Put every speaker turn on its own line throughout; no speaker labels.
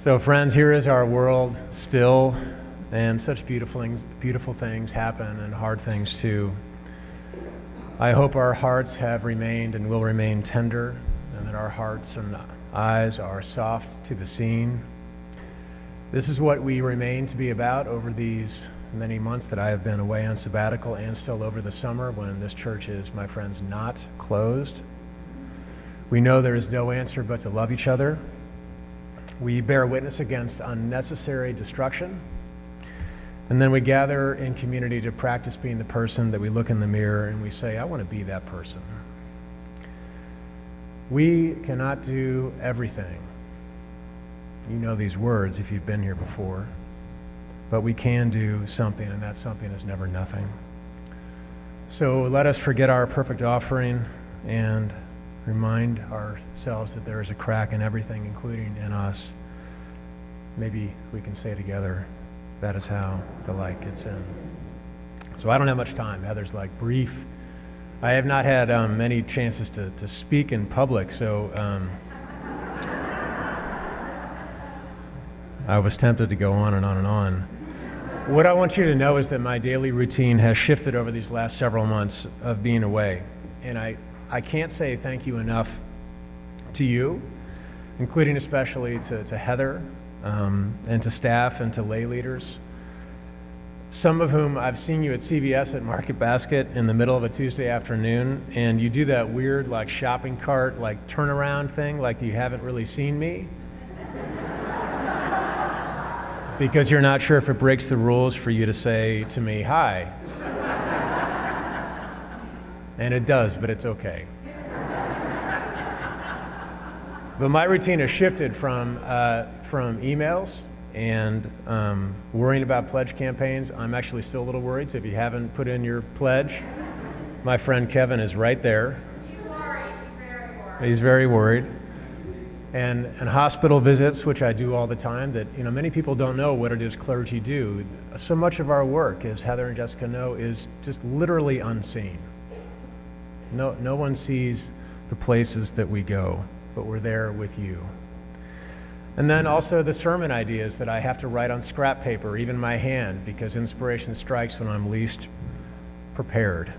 So friends, here is our world still, and such beautiful things happen, and hard things too. I hope our hearts have remained and will remain tender, and that our hearts and eyes are soft to the scene. This is what we remain to be about over these many months that I have been away on sabbatical, and still over the summer when this church is, my friends, not closed. We know there is no answer but to love each other. We bear witness against unnecessary destruction. And then we gather in community to practice being the person that we look in the mirror and we say, I want to be that person. We cannot do everything. You know these words if you've been here before. But we can do something, and that something is never nothing. So let us forget our perfect offering and remind ourselves that there is a crack in everything, including in us. Maybe we can say together, that is how the light gets in. So I don't have much time. Heather's like, brief. I have not had many chances to speak in public, so I was tempted to go on and on and on. What I want you to know is that my daily routine has shifted over these last several months of being away. And I can't say thank you enough to you, including especially to Heather and to staff and to lay leaders, some of whom I've seen you at CVS at Market Basket in the middle of a Tuesday afternoon, and you do that weird like shopping cart like turnaround thing like you haven't really seen me because you're not sure if it breaks the rules for you to say to me, hi. And it does, but it's okay. But my routine has shifted from emails and worrying about pledge campaigns. I'm actually still a little worried, so if you haven't put in your pledge, my friend Kevin is right there.
He's worried. He's very worried.
He's very worried. And hospital visits, which I do all the time, that many people don't know what it is clergy do. So much of our work, as Heather and Jessica know, is just literally unseen. No one sees the places that we go, but we're there with you. And then also the sermon ideas that I have to write on scrap paper, even my hand, because inspiration strikes when I'm least prepared.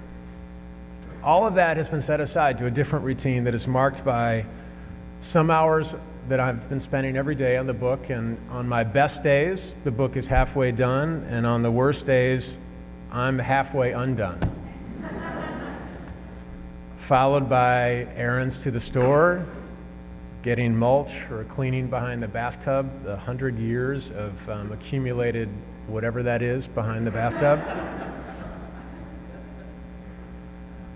All of that has been set aside to a different routine that is marked by some hours that I've been spending every day on the book, and on my best days, the book is halfway done, and on the worst days, I'm halfway undone. Followed by errands to the store, getting mulch or cleaning behind the bathtub, the 100 years of accumulated whatever that is behind the bathtub.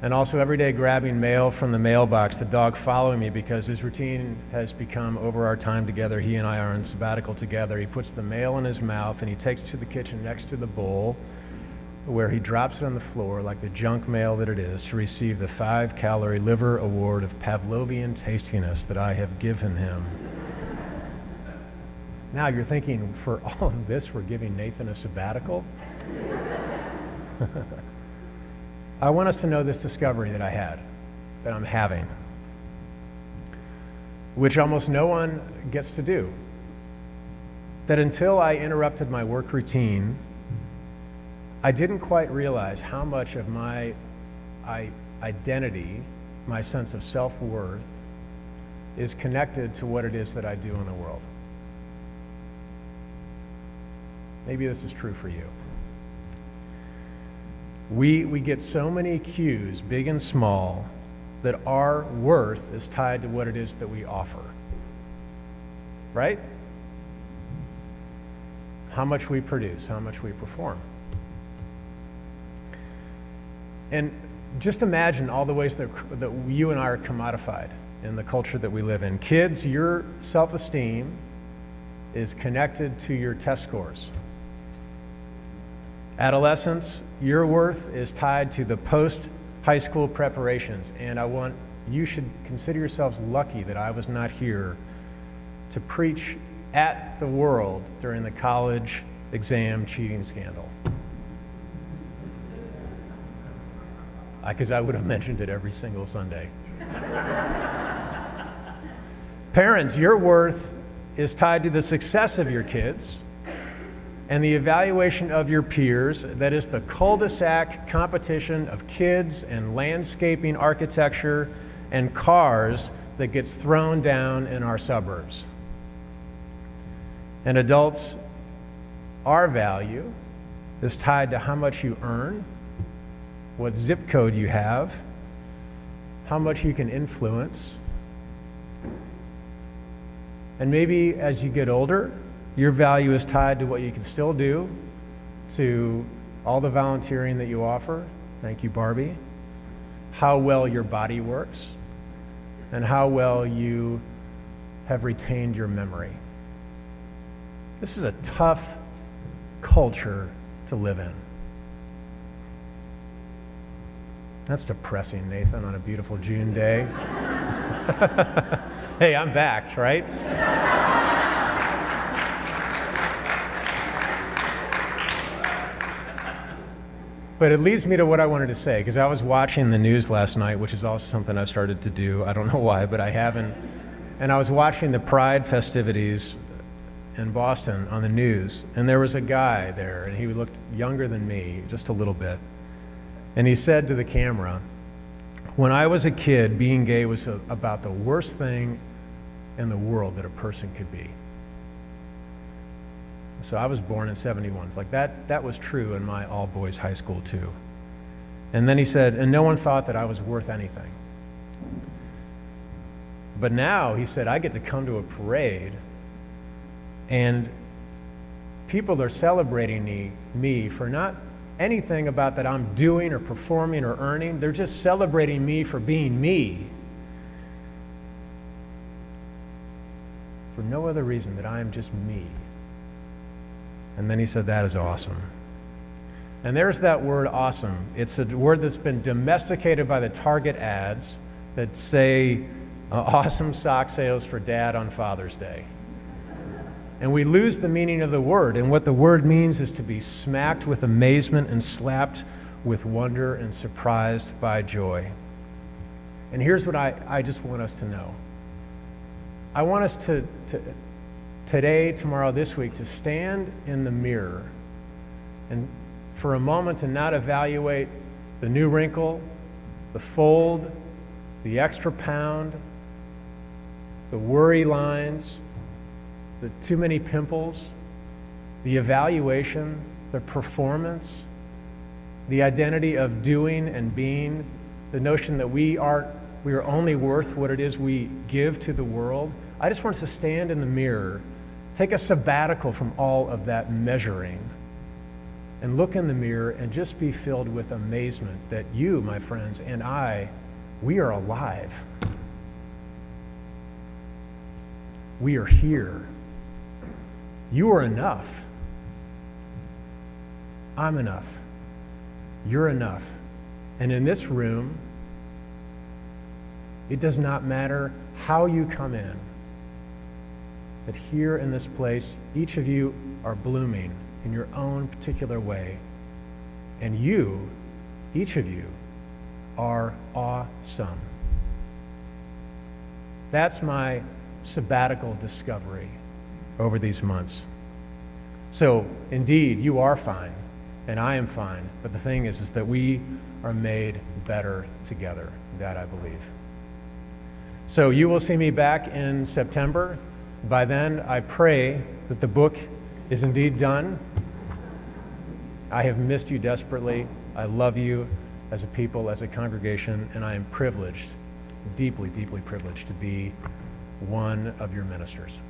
And also every day grabbing mail from the mailbox, the dog following me because his routine has become, over our time together, he and I are on sabbatical together. He puts the mail in his mouth and he takes it to the kitchen next to the bowl where he drops it on the floor like the junk mail that it is to receive the 5-calorie liver award of Pavlovian tastiness that I have given him. Now you're thinking, for all of this, we're giving Nathan a sabbatical? I want us to know this discovery that I had, that I'm having, which almost no one gets to do. That until I interrupted my work routine, I didn't quite realize how much of my identity, my sense of self-worth, is connected to what it is that I do in the world. Maybe this is true for you. We get so many cues, big and small, that our worth is tied to what it is that we offer. Right? How much we produce, how much we perform. And just imagine all the ways that you and I are commodified in the culture that we live in. Kids, your self-esteem is connected to your test scores. Adolescents, your worth is tied to the post-high school preparations. And you should consider yourselves lucky that I was not here to preach at the world during the college exam cheating scandal. Because I would have mentioned it every single Sunday. Parents, your worth is tied to the success of your kids, and the evaluation of your peers, that is the cul-de-sac competition of kids and landscaping architecture and cars that gets thrown down in our suburbs. And adults, our value is tied to how much you earn, what zip code you have, how much you can influence. And maybe as you get older, your value is tied to what you can still do, to all the volunteering that you offer. Thank you, Barbie. How well your body works, and how well you have retained your memory. This is a tough culture to live in. That's depressing, Nathan, on a beautiful June day. Hey, I'm back, right? But it leads me to what I wanted to say, because I was watching the news last night, which is also something I've started to do. I don't know why, but I haven't. And I was watching the Pride festivities in Boston on the news, and there was a guy there, and he looked younger than me, just a little bit. And he said to the camera, "When I was a kid, being gay was about the worst thing in the world that a person could be." So I was born in 71. Like that was true in my all-boys high school too. And then he said, and no one thought that I was worth anything. But now, he said, I get to come to a parade and people are celebrating me for not anything about that I'm doing or performing or earning. They're just celebrating me for being me. For no other reason that I am just me. And then he said, that is awesome. And there's that word awesome. It's a word that's been domesticated by the Target ads that say, awesome sock sales for dad on Father's Day. And we lose the meaning of the word. And what the word means is to be smacked with amazement and slapped with wonder and surprised by joy. And here's what I just want us to know. I want us to today, tomorrow, this week, to stand in the mirror and for a moment to not evaluate the new wrinkle, the fold, the extra pound, the worry lines, the too many pimples, the evaluation, the performance, the identity of doing and being, the notion that we are only worth what it is we give to the world. I just want us to stand in the mirror, take a sabbatical from all of that measuring, and look in the mirror and just be filled with amazement that you, my friends, and we are alive. We are here. You are enough. I'm enough. You're enough. And in this room, it does not matter how you come in, but here in this place, each of you are blooming in your own particular way. And you, each of you, are awesome. That's my sabbatical discovery over these months. So, indeed, you are fine, and I am fine. But the thing is that we are made better together. That I believe. So you will see me back in September. By then, I pray that the book is indeed done. I have missed you desperately. I love you as a people, as a congregation, and I am privileged, deeply, deeply privileged to be one of your ministers.